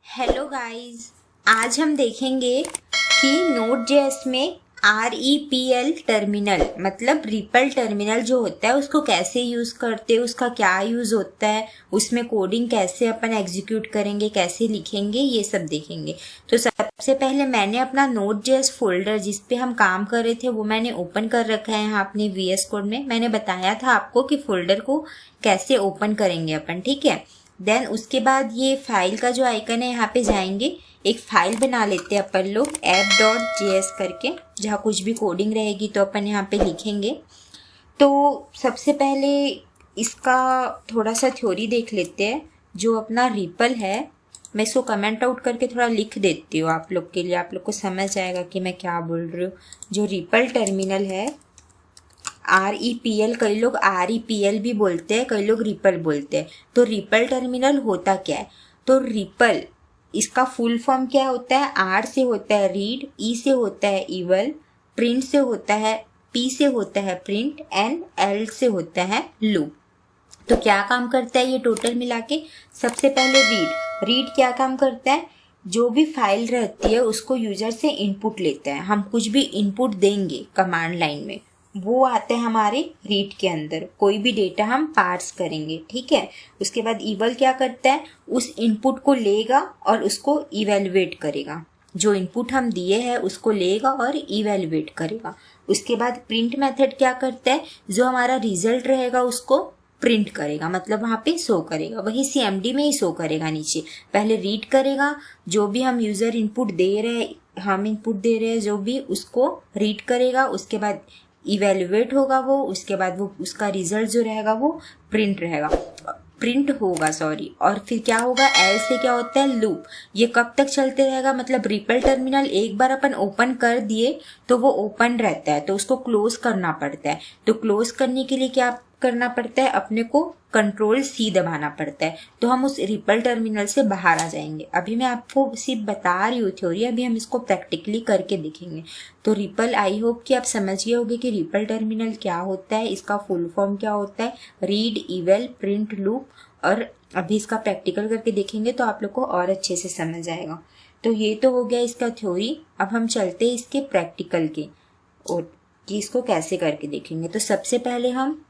Hello guys, आज हम देखेंगे कि नोड.जेएस में REPL टर्मिनल मतलब रिपल टर्मिनल जो होता है उसको कैसे यूज़ करते हैं, उसका क्या यूज़ होता है, उसमें कोडिंग कैसे अपन एग्जीक्यूट करेंगे, कैसे लिखेंगे, ये सब देखेंगे। तो सबसे पहले मैंने अपना नोड.जेएस फोल्डर जिस पे हम काम कर रहे थे वो मैंने ओपन कर रखा है यहाँ अपने VS कोड में। मैंने बताया था आपको कि फोल्डर को कैसे ओपन करेंगे अपन, ठीक है। देन उसके बाद ये फाइल का जो आइकन है यहाँ पे जाएंगे, एक फाइल बना लेते हैं अपन लोग app.js करके, जहाँ कुछ भी कोडिंग रहेगी तो अपन यहाँ पे लिखेंगे। तो सबसे पहले इसका थोड़ा सा थ्योरी देख लेते हैं। जो अपना रिपल है, मैं इसको कमेंट आउट करके थोड़ा लिख देती हूँ आप लोग के लिए, आप लोग को समझ आएगा कि मैं क्या बोल रही हूँ। जो रिपल टर्मिनल है REPL, कई लोग REPL भी बोलते हैं, कई लोग रिपल बोलते हैं। तो रिपल टर्मिनल होता क्या है? तो रिपल इसका फुल फॉर्म क्या होता है? R से होता है रीड, E से होता है इवल, प्रिंट से होता है, P से होता है प्रिंट, एंड L से होता है लूप। तो क्या काम करता है ये टोटल मिला के? सबसे पहले रीड क्या काम करता है? जो भी फाइल रहती है उसको यूजर से इनपुट लेता है। हम कुछ भी इनपुट देंगे कमांड लाइन में, वो आते हैं हमारे रीड के अंदर। कोई भी डेटा हम पार्स करेंगे, ठीक है। उसके बाद इवल क्या करता है? उस इनपुट को लेगा और उसको इवेलुएट करेगा। जो इनपुट हम दिए हैं उसको लेगा और इवेलुएट करेगा। उसके बाद प्रिंट मेथड क्या करता है? जो हमारा रिजल्ट रहेगा उसको प्रिंट करेगा, मतलब वहाँ पे शो करेगा, वही CMD में ही शो करेगा नीचे। पहले रीड करेगा, जो भी हम यूजर इनपुट दे रहे हैं, हम इनपुट दे रहे हैं जो भी, उसको रीड करेगा। उसके बाद इवेलुएट होगा वो, उसके बाद वो उसका रिजल्ट जो रहेगा वो प्रिंट होगा सॉरी। और फिर क्या होगा? एल से क्या होता है? लूप। ये कब तक चलते रहेगा? मतलब रिपल टर्मिनल एक बार अपन ओपन कर दिए तो वो ओपन रहता है, तो उसको क्लोज करना पड़ता है। तो क्लोज करने के लिए क्या करना पड़ता है? अपने को Ctrl+C दबाना पड़ता है, तो हम उस रिपल टर्मिनल से बाहर आ जाएंगे। अभी मैं आपको सिर्फ बता रही हूँ थ्योरी, अभी हम इसको प्रैक्टिकली करके देखेंगे। तो रिपल, आई होप कि आप समझ गए होंगे कि रिपल टर्मिनल क्या होता है, इसका फुल फॉर्म क्या होता है, रीड, इवेल, प्रिंट, लूप। और अभी इसका प्रैक्टिकल करके देखेंगे तो आप लोग को और अच्छे से समझ आएगा। तो ये तो हो गया इसका थ्योरी। अब हम चलते हैं इसके प्रैक्टिकल के, और कि इसको कैसे करके देखेंगे। तो सबसे पहले हम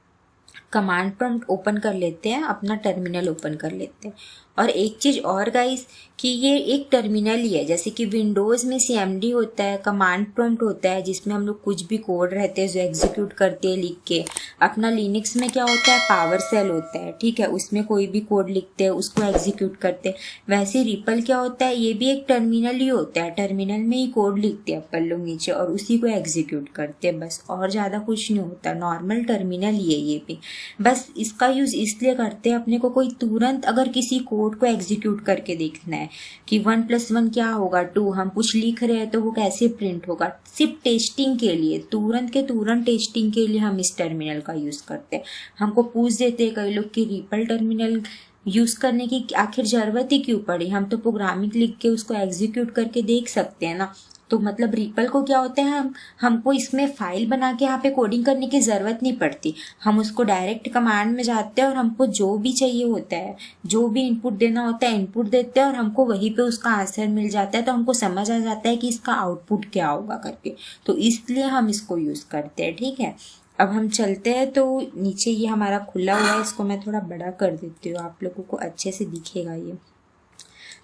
कमांड प्रॉम्प्ट ओपन कर लेते हैं, अपना टर्मिनल ओपन कर लेते हैं। और एक चीज़ और गाइस, कि ये एक टर्मिनल ही है। जैसे कि विंडोज़ में CMD होता है, कमांड प्रॉम्प्ट होता है जिसमें हम लोग कुछ भी कोड रहते हैं जो एग्जीक्यूट करते हैं लिख के। अपना लिनक्स में क्या होता है? पावर सेल होता है, ठीक है, उसमें कोई भी कोड लिखते हैं उसको एग्जीक्यूट करते हैं। वैसे रिपल क्या होता है? ये भी एक टर्मिनल ही होता है। टर्मिनल में ही कोड लिखते हैं अपन लोग नीचे और उसी को एग्जीक्यूट करते हैं, बस और ज़्यादा कुछ नहीं होता। नॉर्मल टर्मिनल ही है ये भी। बस इसका यूज़ इसलिए करते हैं अपने को कोई तुरंत अगर किसी कोड को एग्जीक्यूट करके देखना है कि 1+1 क्या होगा 2, हम कुछ लिख रहे हैं तो वो कैसे प्रिंट होगा, सिर्फ टेस्टिंग के लिए, तुरंत के तुरंत टेस्टिंग के लिए हम इस टर्मिनल का यूज़ करते हैं। हमको पूछ देते हैं कई लोग कि रिपल टर्मिनल यूज़ करने की आखिर ज़रूरत ही क्यों पड़ी, हम तो प्रोग्रामिंग लिख के उसको एग्जीक्यूट करके देख सकते हैं ना। तो मतलब रिपल को क्या होता है, हमको इसमें फाइल बना के यहाँ पे कोडिंग करने की ज़रूरत नहीं पड़ती। हम उसको डायरेक्ट कमांड में जाते हैं और हमको जो भी चाहिए होता है, जो भी इनपुट देना होता है इनपुट देते हैं और हमको वहीं पे उसका आंसर मिल जाता है। तो हमको समझ आ जाता है कि इसका आउटपुट क्या होगा करके, तो इसलिए हम इसको यूज़ करते हैं, ठीक है। अब हम चलते हैं। तो नीचे ये हमारा खुला हुआ है, इसको मैं थोड़ा बड़ा कर देती हूँ, आप लोगों को अच्छे से दिखेगा ये।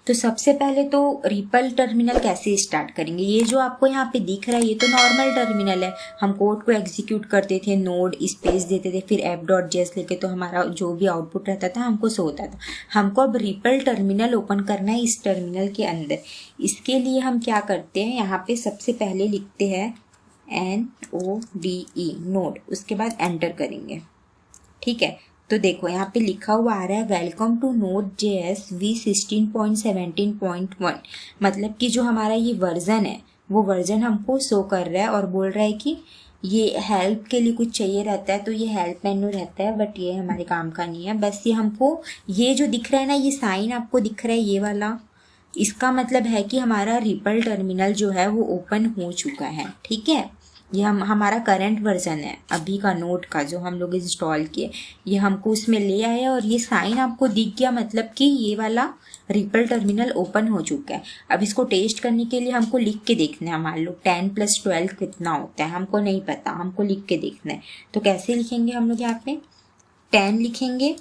तो सबसे पहले तो रिपल टर्मिनल कैसे स्टार्ट करेंगे? ये जो आपको यहाँ पे दिख रहा है ये तो नॉर्मल टर्मिनल है। हम कोड को एग्जीक्यूट करते थे, नोड स्पेस देते थे, फिर app.js लेके, तो हमारा जो भी आउटपुट रहता था हमको शो होता था। हमको अब रिपल टर्मिनल ओपन करना है इस टर्मिनल के अंदर। इसके लिए हम क्या करते हैं, यहाँ पे सबसे पहले लिखते हैं NODE, नोड, उसके बाद एंटर करेंगे, ठीक है। तो देखो यहाँ पे लिखा हुआ आ रहा है वेलकम टू Node.js v16.17.1, मतलब कि जो हमारा ये वर्जन है वो वर्जन हमको शो कर रहा है और बोल रहा है कि ये हेल्प के लिए कुछ चाहिए रहता है तो ये हेल्प मेन्यू रहता है, बट ये हमारे काम का नहीं है। बस ये हमको ये जो दिख रहा है ना, ये साइन आपको दिख रहा है ये वाला, इसका मतलब है कि हमारा रिपल टर्मिनल जो है वो ओपन हो चुका है, ठीक है। ये हमारा करंट वर्जन है अभी का नोट का जो हम लोग इंस्टॉल किए, ये हमको उसमें ले आए और ये साइन आपको दिख गया, मतलब कि ये वाला रिपल टर्मिनल ओपन हो चुका है। अब इसको टेस्ट करने के लिए हमको लिख के देखना है, मान लो 10 + 12 कितना होता है, हमको नहीं पता, हमको लिख के देखना है। तो कैसे लिखेंगे हम लोग, यहाँ पे 10 लिखेंगे,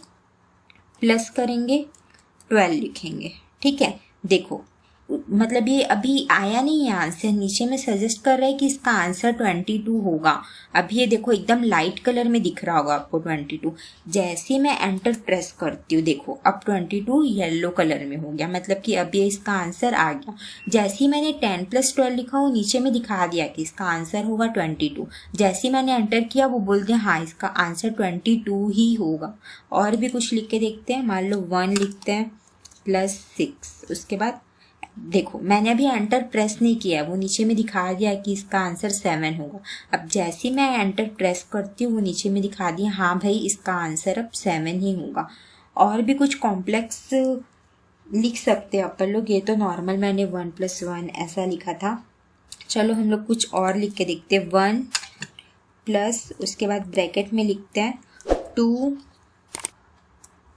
प्लस करेंगे 12 लिखेंगे, ठीक है। देखो मतलब ये अभी आया नहीं है आंसर, नीचे में सजेस्ट कर रहा है कि इसका आंसर 22 होगा। अभी ये देखो एकदम लाइट कलर में दिख रहा होगा आपको 22। जैसे ही मैं एंटर प्रेस करती हूँ, देखो अब 22 येलो कलर में हो गया, मतलब कि अब ये इसका आंसर आ गया। जैसे ही मैंने 10 + 12 लिखा हूँ, नीचे में दिखा दिया कि इसका आंसर होगा 22। जैसे ही मैंने एंटर किया, वो बोल दिया हाँ इसका आंसर 22 ही होगा। और भी कुछ लिख के देखते हैं, मान लो 1 लिखते हैं +6, उसके बाद देखो मैंने अभी एंटर प्रेस नहीं किया, वो नीचे में दिखा दिया कि इसका आंसर 7 होगा। अब जैसे मैं एंटर प्रेस करती हूँ, वो नीचे में दिखा दिया हाँ भाई इसका आंसर अब 7 ही होगा। और भी कुछ कॉम्प्लेक्स लिख सकते हैं अपन लोग, ये तो नॉर्मल मैंने 1 + 1 ऐसा लिखा था। चलो हम लोग कुछ और लिख के देखते हैं। 1 प्लस उसके बाद ब्रैकेट में लिखते हैं 2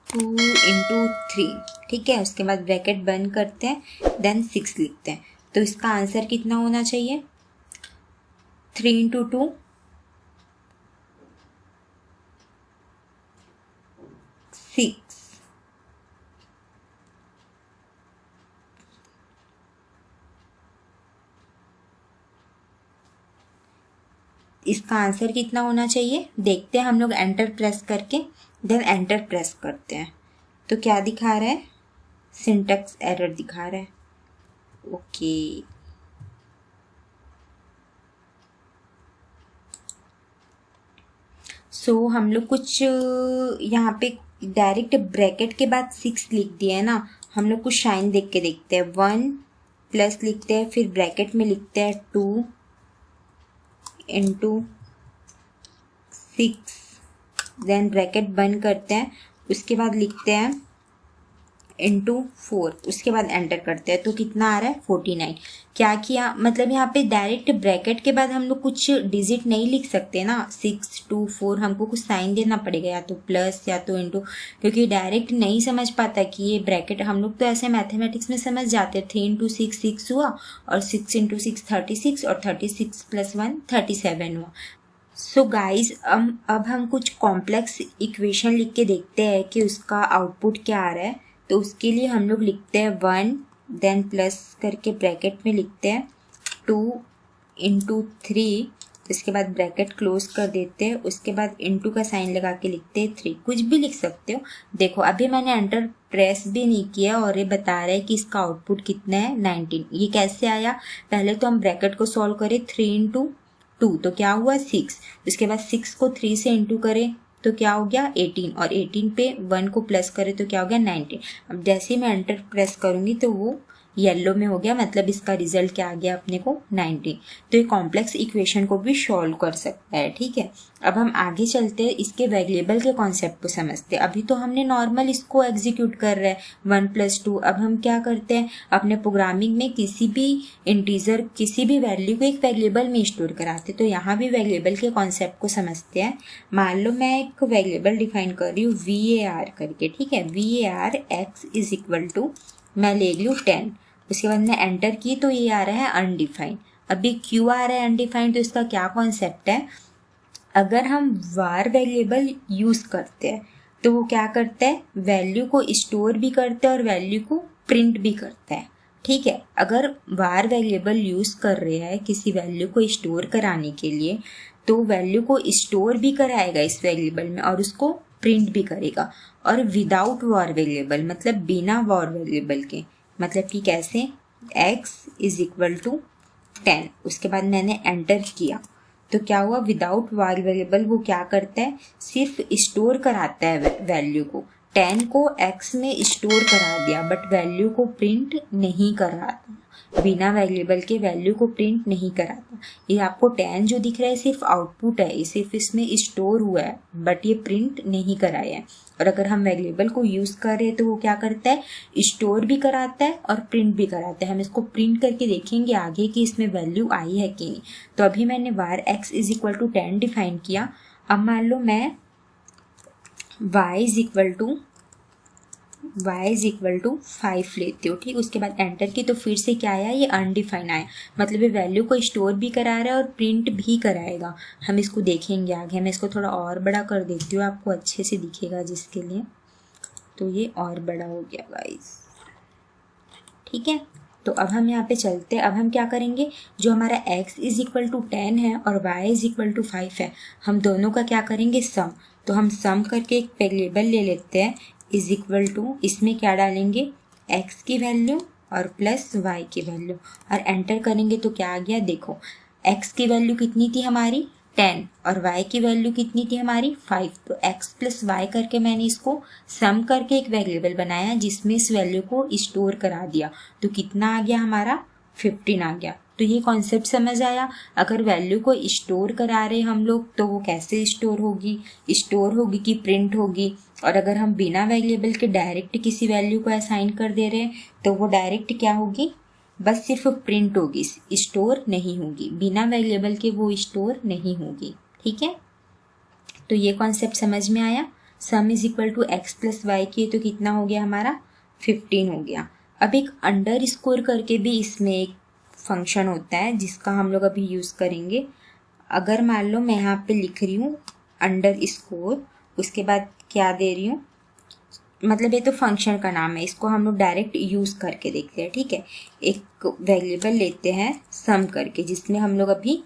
× 3, ठीक है। उसके बाद ब्रैकेट बंद करते हैं, देन 6 लिखते हैं। तो इसका आंसर कितना होना चाहिए, 3 × 2 6। इसका आंसर कितना होना चाहिए देखते हैं हम लोग एंटर प्रेस करके, देन एंटर प्रेस करते हैं। तो क्या दिखा रहा है, सिंटैक्स एरर दिखा रहा है। ओके सो हम लोग कुछ यहाँ पे डायरेक्ट ब्रैकेट के बाद 6 लिख दिया है ना, हम लोग कुछ साइन देख के देखते हैं। 1 प्लस लिखते हैं, फिर ब्रैकेट में लिखते हैं 2 × 6, देन ब्रैकेट बंद करते हैं। उसके बाद लिखते हैं ×4, उसके बाद एंटर करते हैं। तो कितना आ रहा है 49। क्या किया, मतलब यहाँ पे डायरेक्ट ब्रैकेट के बाद हम लोग कुछ डिजिट नहीं लिख सकते ना, 6 2 4, हमको कुछ साइन देना पड़ेगा, या तो प्लस या तो इंटू, क्योंकि डायरेक्ट नहीं समझ पाता कि ये ब्रैकेट। हम लोग तो ऐसे मैथमेटिक्स में समझ जाते हैं, 3 × 6 6 हुआ, और 6 × 6 36, और 36 + 1 37 हुआ। सो गाइज अब हम कुछ कॉम्प्लेक्स इक्वेशन लिख के देखते हैं कि उसका आउटपुट क्या आ रहा है। तो उसके लिए हम लोग लिखते हैं 1, देन प्लस करके ब्रैकेट में लिखते हैं 2 × 3, इसके बाद ब्रैकेट क्लोज कर देते हैं। उसके बाद इंटू का साइन लगा के लिखते हैं 3, कुछ भी लिख सकते हो। देखो अभी मैंने एंटर प्रेस भी नहीं किया और ये बता रहा है कि इसका आउटपुट कितना है 19। ये कैसे आया, पहले तो हम ब्रैकेट को सॉल्व करें, 3 × 2 तो क्या हुआ 6, उसके बाद 6 को 3 से इंटू करें तो क्या हो गया 18, और 18 पे 1 को प्लस करें तो क्या हो गया 19। अब जैसे ही मैं एंटर प्रेस करूंगी तो वो येलो में हो गया, मतलब इसका रिजल्ट क्या आ गया अपने को 19। तो ये कॉम्प्लेक्स इक्वेशन को भी सॉल्व कर सकता है, ठीक है। अब हम आगे चलते हैं, इसके वेरिएबल के कॉन्सेप्ट को समझते हैं। अभी तो हमने नॉर्मल इसको एग्जीक्यूट कर रहे हैं 1 + 2। अब हम क्या करते हैं, अपने प्रोग्रामिंग में किसी भी इंटीजर, किसी भी वैल्यू को एक वेरिएबल में स्टोर कराते। तो यहाँ भी वेरिएबल के कॉन्सेप्ट को समझते हैं। मान लो मैं एक वेरिएबल डिफाइन कर रही हूँ VAR करके, ठीक है। VAR x = मैं ले लूँ 10, उसके बाद मैं एंटर की तो ये आ रहा है अनडिफाइंड। अभी क्यों आ रहा है अनडिफाइंड, तो इसका क्या कॉन्सेप्ट है, अगर हम var वेरिएबल यूज़ करते हैं तो वो क्या करता है, वैल्यू को स्टोर भी करता है और वैल्यू को प्रिंट भी करता है, ठीक है। अगर var वेरिएबल यूज़ कर रहे हैं किसी वैल्यू को स्टोर कराने के लिए, तो वैल्यू को स्टोर भी कराएगा इस वेरिएबल में और उसको प्रिंट भी करेगा। और विदाउट var वेरिएबल मतलब बिना var वेरिएबल के, मतलब कि कैसे, x = 10, उसके बाद मैंने एंटर किया तो क्या हुआ, विदाउट var वेरिएबल वो क्या करता है, सिर्फ स्टोर कराता है वैल्यू को, 10 को x में स्टोर करा दिया बट वैल्यू को प्रिंट नहीं कर रहा था, बिना वेरिएबल के वैल्यू को प्रिंट नहीं करा था। ये आपको 10 जो दिख रहा है सिर्फ आउटपुट है, ये सिर्फ इसमें स्टोर हुआ है बट ये प्रिंट नहीं कराया है। और अगर हम वेरिएबल को यूज कर रहे हैं तो वो क्या करता है, स्टोर भी कराता है और प्रिंट भी कराता है। हम इसको प्रिंट करके देखेंगे आगे कि इसमें वैल्यू आई है कि नहीं। तो अभी मैंने var x is equal to 10 define किया। अब मान लो मैं y इज इक्वल टू 5 लेती हूँ, ठीक। उसके बाद एंटर की तो फिर से क्या आया, ये अनडिफाइन आया, मतलब ये वैल्यू को स्टोर भी करा रहा है और प्रिंट भी कराएगा। हम इसको देखेंगे आगे। मैं इसको थोड़ा और बड़ा कर देती हूँ, आपको अच्छे से दिखेगा जिसके लिए। तो ये और बड़ा हो गया गाइस, ठीक है। तो अब हम यहाँ पे चलते हैं। अब हम क्या करेंगे, जो हमारा x इज इक्वल टू 10 है और y इज इक्वल टू 5 है, हम दोनों का क्या करेंगे, सम। तो हम सम करके एक वेरिएबल ले लेते हैं, इज इक्वल टू, इसमें क्या डालेंगे, x की वैल्यू और प्लस y की वैल्यू, और एंटर करेंगे तो क्या आ गया, देखो x की वैल्यू कितनी थी हमारी 10 और y की वैल्यू कितनी थी हमारी 5। तो x प्लस y करके मैंने इसको सम करके एक वेरिएबल बनाया जिसमें इस वैल्यू को स्टोर करा दिया। तो कितना आ गया हमारा 15 आ गया। तो ये कॉन्सेप्ट समझ आया। अगर वैल्यू को स्टोर करा रहे हम लोग तो वो कैसे स्टोर होगी कि प्रिंट होगी। और अगर हम बिना वेरिएबल के डायरेक्ट किसी वैल्यू को असाइन कर दे रहे हैं तो वो डायरेक्ट क्या होगी, बस सिर्फ प्रिंट होगी, स्टोर नहीं होगी। बिना वेरिएबल के वो स्टोर नहीं होगी, ठीक है। तो ये कॉन्सेप्ट समझ में आया। Sum is equal to x plus y की, तो कितना हो गया हमारा 15 हो गया। अब एक अंडर स्कोर करके भी इसमें एक फंक्शन होता है जिसका हम लोग अभी यूज़ करेंगे। अगर मान लो मैं यहाँ पे लिख रही हूँ अंडर स्कोर, उसके बाद क्या दे रही हूँ, मतलब ये तो फंक्शन का नाम है, इसको हम लोग डायरेक्ट यूज़ करके देखते हैं, ठीक है। एक वेरिएबल लेते हैं सम करके, जिसमें हम लोग अभी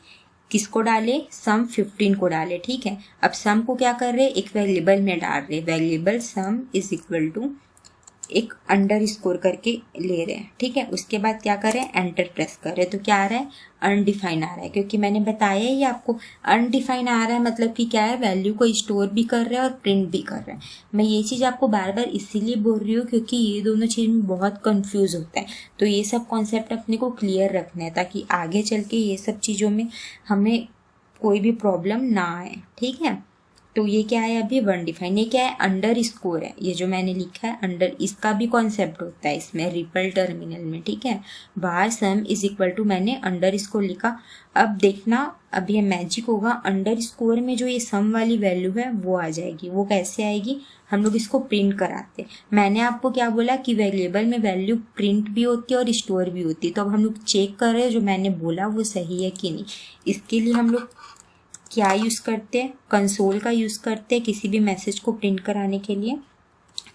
किसको डाले, सम 15 को डाले, ठीक है। अब सम को क्या कर रहे हैं, एक वेरिएबल में डाल रहे, variable sum is equal to एक अंडर स्कोर करके ले रहे हैं, ठीक है। उसके बाद क्या कर रहे हैं, एंटर प्रेस कर रहे हैं। तो क्या आ रहा है, अनडिफाइन आ रहा है, क्योंकि मैंने बताया ही आपको अनडिफाइन आ रहा है मतलब कि क्या है, वैल्यू को स्टोर भी कर रहे हैं और प्रिंट भी कर रहे हैं। मैं ये चीज़ आपको बार बार इसीलिए बोल रही हूँ क्योंकि ये दोनों चीज़ में बहुत कंफ्यूज होता है। तो ये सब कॉन्सेप्ट अपने को क्लियर रखना है ताकि आगे चल के ये सब चीज़ों में हमें कोई भी प्रॉब्लम ना आए, ठीक है। तो ये क्या है अभी अनडिफाइन, ये क्या है, अंडर स्कोर है। ये जो मैंने लिखा है अंडर, इसका भी कॉन्सेप्ट होता है इसमें रिपल टर्मिनल में, ठीक है। बार सम इज इक्वल टू मैंने अंडर स्कोर लिखा। अब देखना अब ये मैजिक होगा, अंडर स्कोर में जो ये सम वाली वैल्यू है वो आ जाएगी। वो कैसे आएगी, हम लोग इसको प्रिंट कराते। मैंने आपको क्या बोला कि वेरिएबल में वैल्यू प्रिंट भी होती है और स्टोर भी होती है। तो अब हम लोग चेक कर रहे हैं जो मैंने बोला वो सही है कि नहीं। इसके लिए हम लोग क्या यूज़ करते हैं, कंसोल का यूज़ करते हैं किसी भी मैसेज को प्रिंट कराने के लिए।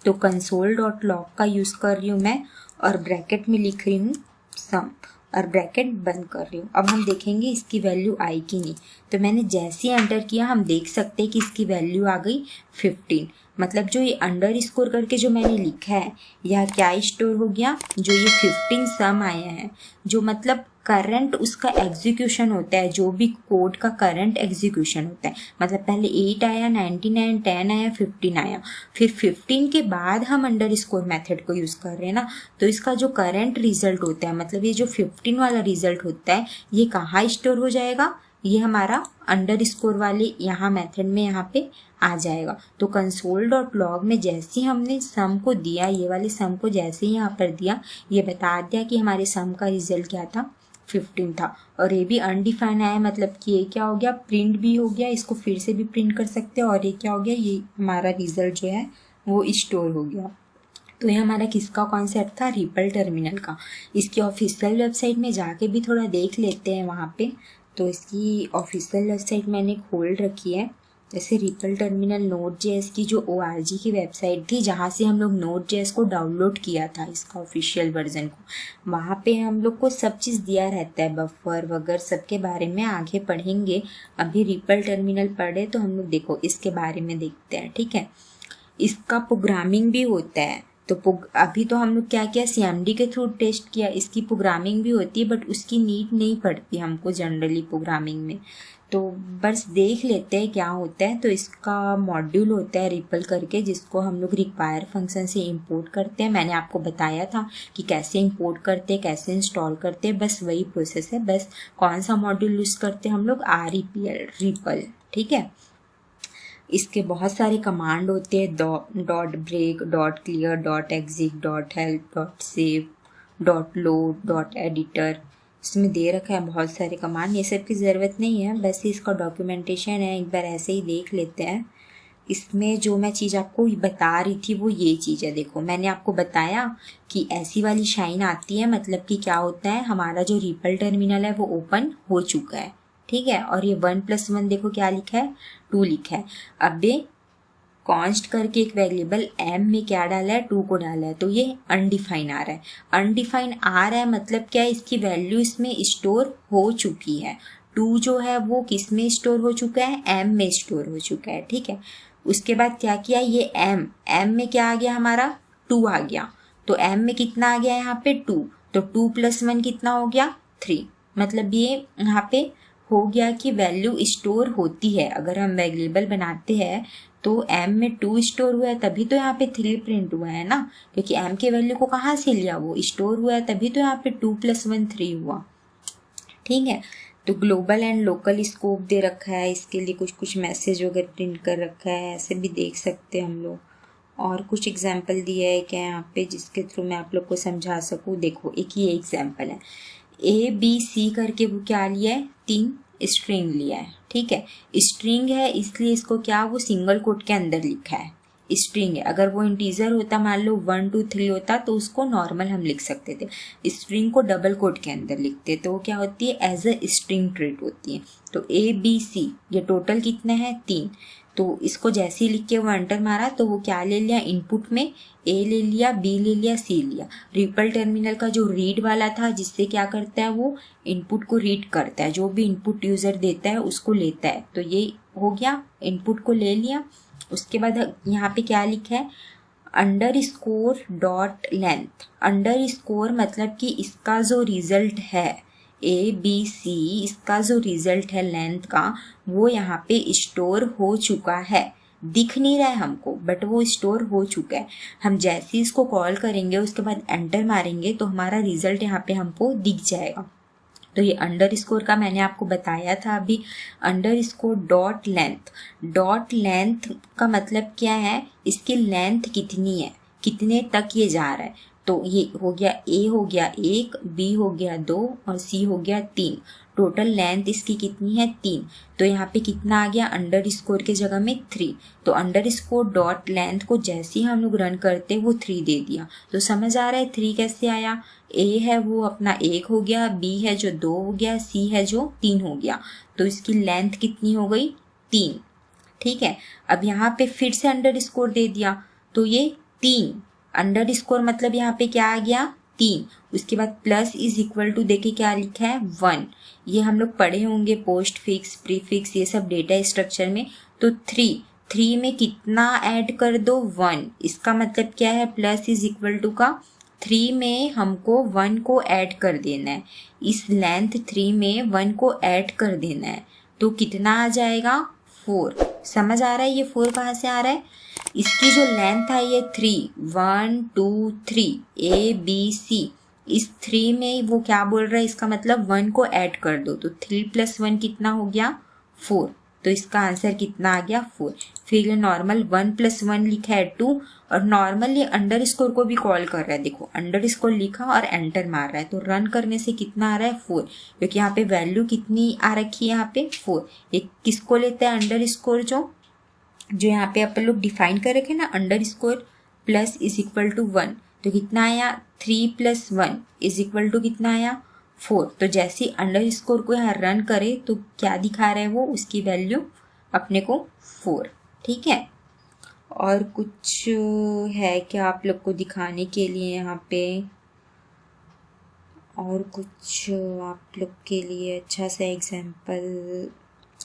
तो कंसोल डॉट लॉग का यूज़ कर रही हूँ मैं, और ब्रैकेट में लिख रही हूँ सम और ब्रैकेट बंद कर रही हूँ। अब हम देखेंगे इसकी वैल्यू आई कि नहीं। तो मैंने जैसे ही एंटर किया हम देख सकते हैं कि इसकी वैल्यू आ गई 15। मतलब जो ये अंडर स्कोर करके जो मैंने लिखा है यह क्या स्टोर हो गया, जो ये 15 सम आया है, जो मतलब करंट उसका एग्जीक्यूशन होता है, जो भी कोड का करंट एग्जीक्यूशन होता है। मतलब पहले 8 आया, 99, 10 आया, 15 आया, फिर 15 के बाद हम अंडर स्कोर मैथड को यूज़ कर रहे हैं ना। तो इसका जो करंट रिजल्ट होता है, मतलब ये जो 15 वाला रिजल्ट होता है, ये कहाँ स्टोर हो जाएगा, ये हमारा अंडर स्कोर वाले यहाँ मेथड में यहाँ पे आ जाएगा। तो कंसोल डॉट लॉग में जैसे ही हमने सम को दिया, ये वाले सम को जैसे ही यहाँ पर दिया, ये बता दिया कि हमारे सम का रिजल्ट क्या था, 15 था। और ये भी अनडिफाइन आया, मतलब कि ये क्या हो गया, प्रिंट भी हो गया, इसको फिर से भी प्रिंट कर सकते हैं। और ये क्या हो गया, ये हमारा रिजल्ट जो है वो स्टोर हो गया। तो ये हमारा किसका कॉन्सेप्ट था, रिपल टर्मिनल का। इसकी ऑफिशियल वेबसाइट में जाके भी थोड़ा देख लेते हैं वहाँ पे। तो इसकी ऑफिशियल वेबसाइट मैंने खोल रखी है, जैसे रिपल टर्मिनल Node.js की जो ORG की वेबसाइट थी, जहाँ से हम लोग Node.js को डाउनलोड किया था, इसका ऑफिशियल वर्जन को, वहाँ पे हम लोग को सब चीज़ दिया रहता है, बफर वगैरह सबके बारे में आगे पढ़ेंगे। अभी रिपल टर्मिनल पढ़े तो हम लोग देखो इसके बारे में देखते हैं, ठीक है। इसका प्रोग्रामिंग भी होता है, तो अभी तो हम लोग क्या किया, CMD के थ्रू टेस्ट किया। इसकी प्रोग्रामिंग भी होती है बट उसकी नीड नहीं पड़ती हमको जनरली प्रोग्रामिंग में, तो बस देख लेते हैं क्या होता है। तो इसका मॉड्यूल होता है रिपल करके, जिसको हम लोग रिक्वायर फंक्शन से इंपोर्ट करते हैं। मैंने आपको बताया था कि कैसे इंपोर्ट करते हैं, कैसे इंस्टॉल करते हैं, बस वही प्रोसेस है। बस कौन सा मॉड्यूल यूज करते हैं हम लोग, REPL, रिपल, ठीक है। इसके बहुत सारे कमांड होते हैं, dot break, dot clear, dot exit, dot help, dot save, dot load, dot editor, इसमें दे रखा है बहुत सारे कमांड। ये सब की ज़रूरत नहीं है, बस इसका डॉक्यूमेंटेशन है, एक बार ऐसे ही देख लेते हैं। इसमें जो मैं चीज़ आपको बता रही थी वो ये चीज़ है। देखो मैंने आपको बताया कि ऐसी वाली शाइन आती है, मतलब कि क्या होता है, हमारा जो रिपल टर्मिनल है वो ओपन हो चुका है, ठीक है। और ये 1+1 देखो क्या लिखा है, 2 लिखा है। अब ये कॉन्स्ट करके एक वेरिएबल m में क्या डाला है, 2 को डाला है, तो ये अनडिफाइन आ रहा है। अनडिफाइन आ रहा है मतलब क्या है, इसकी वैल्यू इसमें स्टोर हो चुकी है। 2 जो है वो किस में स्टोर हो चुका है, m में स्टोर हो चुका है, ठीक है। उसके बाद क्या किया, ये m में क्या आ गया हमारा, 2 आ गया। तो m में कितना आ गया यहाँ पे, 2, तो 2+1 कितना हो गया, 3। मतलब ये यहाँ पे हो गया कि वैल्यू स्टोर होती है। अगर हम वेरिएबल बनाते हैं तो m में 2 स्टोर हुआ है तभी तो यहाँ पे 3 प्रिंट हुआ है ना, क्योंकि m के वैल्यू को कहाँ से लिया, वो स्टोर हुआ है, तभी तो यहाँ पे 2+1 3 हुआ, ठीक है। तो ग्लोबल एंड लोकल स्कोप दे रखा है, इसके लिए कुछ कुछ मैसेज वगैरह प्रिंट कर रखा है, ऐसे भी देख सकते हैं हम लोग। और कुछ एग्जाम्पल दिया है क्या यहाँ पे, जिसके थ्रू मैं आप लोग को समझा सकूँ। देखो एक ये एग्जाम्पल है, ABC करके वो क्या लिया है, 3 स्ट्रिंग लिया है, ठीक है। स्ट्रिंग है इसलिए इसको क्या, वो सिंगल कोट के अंदर लिखा है, स्ट्रिंग है। अगर वो इंटीजर होता, मान लो 1 2 3 होता, तो उसको नॉर्मल हम लिख सकते थे। स्ट्रिंग को डबल कोट के अंदर लिखते तो वो क्या होती है, एज अ स्ट्रिंग ट्रीट होती है। तो ABC ये टोटल कितने हैं, 3। तो इसको जैसे ही लिख के वो एंटर मारा तो वो क्या ले लिया, इनपुट में A ले लिया, B ले लिया, C लिया। रिपल टर्मिनल का जो रीड वाला था, जिससे क्या करता है, वो इनपुट को रीड करता है, जो भी इनपुट यूजर देता है उसको लेता है। तो ये हो गया, इनपुट को ले लिया। उसके बाद यहाँ पे क्या लिखा है, अंडरस्कोर डॉट लेंथ। अंडरस्कोर मतलब कि इसका जो रिजल्ट है ABC, इसका जो रिजल्ट है लेंथ का, वो यहाँ पे स्टोर हो चुका है। दिख नहीं रहा है हमको बट वो स्टोर हो चुका है। हम जैसे ही इसको कॉल करेंगे उसके बाद एंटर मारेंगे तो हमारा रिजल्ट यहाँ पे हमको दिख जाएगा। तो ये अंडरस्कोर का मैंने आपको बताया था अभी, underscore dot length. Dot length का मतलब क्या है, इसकी लेंथ कितनी है, कितने तक ये जा रहा है। तो ये हो गया, A हो गया 1, B हो गया 2 और C हो गया 3। टोटल लेंथ इसकी कितनी है, 3। तो यहाँ पे कितना आ गया, अंडरस्कोर के जगह में 3। तो अंडरस्कोर डॉट लेंथ को जैसे ही हम लोग रन करते वो 3 दे दिया। तो समझ आ रहा है 3 कैसे आया। A है वो अपना 1 हो गया, B है जो 2 हो गया, C है जो 3 हो गया। तो इसकी लेंथ कितनी हो गई, 3, ठीक है। अब यहाँ पे फिर से अंडरस्कोर दे दिया तो ये 3। अंडरस्कोर मतलब यहाँ पे क्या आ गया, 3। उसके बाद प्लस इज इक्वल टू देखे क्या लिखा है, 1। ये हम लोग पढ़े होंगे पोस्ट फिक्स, प्रीफिक्स, ये सब डेटा स्ट्रक्चर में। तो 3 में कितना ऐड कर दो, 1। इसका मतलब क्या है, प्लस इज इक्वल टू का 3 में हमको 1 को ऐड कर देना है। इस लेंथ 3 में 1 को ऐड कर देना है तो कितना आ जाएगा, 4। समझ आ रहा है ये 4 कहाँ से आ रहा है। इसकी जो लेंथ है ये 3, 1 2 3 ABC। इस 3 में वो क्या बोल रहा है, इसका मतलब 1 को ऐड कर दो। तो 3+1 कितना हो गया, 4। तो इसका आंसर कितना आ गया, 4। फिर ये नॉर्मल 1+1 लिखा है 2 और नॉर्मल ये अंडरस्कोर को भी कॉल कर रहा है। देखो अंडरस्कोर लिखा और एंटर मार रहा है तो रन करने से कितना आ रहा है, 4। क्योंकि यहाँ पे वैल्यू कितनी आ रखी है, यहाँ पे 4। ये किसको लेता है, अंडरस्कोर जो यहाँ पे अपन लोग डिफाइन कर रखे ना, underscore plus is equal to 1। तो कितना आया, 3+1 इज इक्वल टू कितना आया, 4। तो जैसे अंडरस्कोर को यहाँ रन करे तो क्या दिखा रहा है वो, उसकी वैल्यू अपने को 4, ठीक है। और कुछ है क्या आप लोग को दिखाने के लिए यहाँ पे, और कुछ आप लोग के लिए अच्छा सा एग्जाम्पल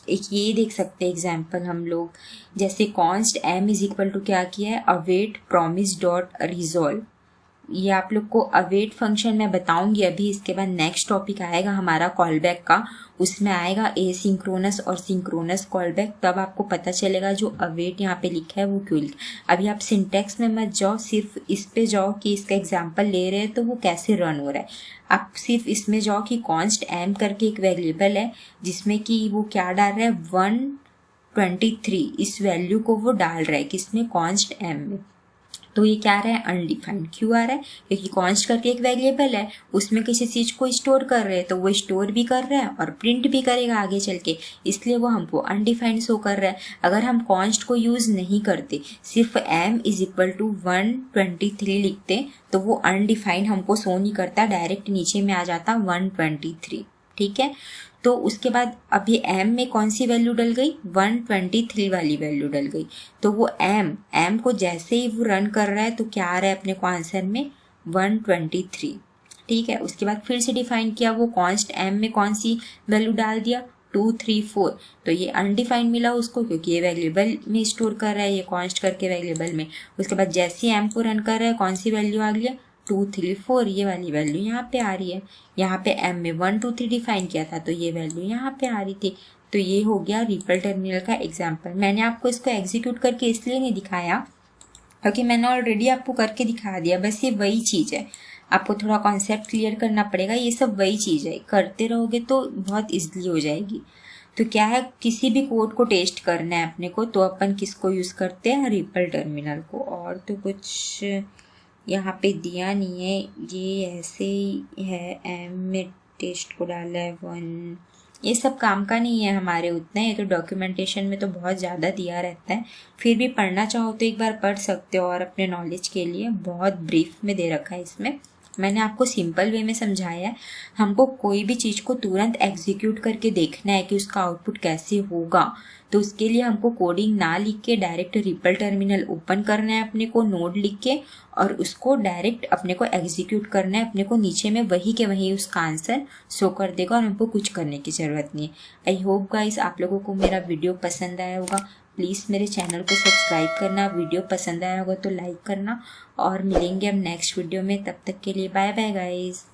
एक ये देख सकते हैं एग्जाम्पल हम लोग, जैसे const m is equal to क्या किया है, अवेट प्रॉमिस डॉट रिजॉल्व। ये आप लोग को अवेट फंक्शन मैं बताऊंगी अभी, इसके बाद नेक्स्ट टॉपिक आएगा हमारा कॉल बैक का, उसमें आएगा एसिंक्रोनस और सिंक्रोनस कॉल बैक, तब आपको पता चलेगा जो अवेट यहाँ पे लिखा है वो क्यों लिखा। अभी आप सिंटेक्स में मत जाओ, सिर्फ इस पे जाओ कि इसका एग्जाम्पल ले रहे हैं तो वो कैसे रन हो रहा है। आप सिर्फ इसमें जाओ कि कॉन्स्ट m करके एक वेरिएबल है जिसमें कि वो क्या डाल रहा है, 123 इस वैल्यू को वो डाल रहा है किसमें, कॉन्स्ट m में। तो ये क्या आ रहा है, अनडिफाइंड क्यों आ रहा है, क्योंकि कॉन्स्ट करके एक वेरिएबल है, उसमें किसी चीज को स्टोर कर रहे हैं तो वो स्टोर भी कर रहा है और प्रिंट भी करेगा आगे चल के, इसलिए वो हमको अनडिफाइंड शो कर रहा है। अगर हम कॉन्स्ट को यूज नहीं करते, सिर्फ m इज इक्वल टू 123 लिखते तो वो अनडिफाइंड हमको शो नहीं करता, डायरेक्ट नीचे में आ जाता 123। ठीक है, तो उसके बाद अब ये m में कौन सी वैल्यू डल गई, 123 वाली वैल्यू डल गई। तो वो m को जैसे ही वो रन कर रहा है तो क्या आ रहा है अपने को आंसर में, 123। ठीक है, उसके बाद फिर से डिफाइन किया, वो कॉन्स्ट m में कौन सी वैल्यू डाल दिया, 234। तो ये अनडिफाइंड मिला उसको क्योंकि ये वेरिएबल में स्टोर कर रहा है, ये कॉन्स्ट करके वेरिएबल में। उसके बाद जैसे ही m को रन कर रहा है कौन सी वैल्यू आ गया, 234, ये वाली वैल्यू यहाँ पे आ रही है। यहाँ पे m में 123 डिफाइन किया था तो ये वैल्यू यहाँ पे आ रही थी। तो ये हो गया रिपल टर्मिनल का एग्जाम्पल। मैंने आपको इसको एग्जीक्यूट करके इसलिए नहीं दिखाया क्योंकि मैंने ऑलरेडी आपको करके दिखा दिया, बस ये वही चीज़ है, आपको थोड़ा कॉन्सेप्ट क्लियर करना पड़ेगा। ये सब वही चीज़ है, करते रहोगे तो बहुत ईजिली हो जाएगी। तो क्या है, किसी भी कोड को टेस्ट करना है अपने को तो अपन किसको यूज़ करते हैं, रिपल टर्मिनल को। और तो कुछ यहाँ पे दिया नहीं है, ये ऐसे ही है, m में टेस्ट को डाला है 1, ये सब काम का नहीं है हमारे उतना, ये तो डॉक्यूमेंटेशन में तो बहुत ज़्यादा दिया रहता है। फिर भी पढ़ना चाहो तो एक बार पढ़ सकते हो, और अपने नॉलेज के लिए बहुत ब्रीफ में दे रखा है इसमें। मैंने आपको सिंपल वे में समझाया है। हमको कोई भी चीज़ को तुरंत एग्जीक्यूट करके देखना है कि उसका आउटपुट कैसे होगा, तो उसके लिए हमको कोडिंग ना लिख के डायरेक्ट रिपल टर्मिनल ओपन करना है अपने को, नोड लिख के, और उसको डायरेक्ट अपने को एग्जीक्यूट करना है। अपने को नीचे में वही के वही उसका आंसर शो कर देगा और हमको कुछ करने की ज़रूरत नहीं है। आई होप गाइस आप लोगों को मेरा वीडियो पसंद आया होगा। प्लीज़ मेरे चैनल को सब्सक्राइब करना, वीडियो पसंद आया होगा तो लाइक करना, और मिलेंगे हम नेक्स्ट वीडियो में। तब तक के लिए बाय बाय गाइस।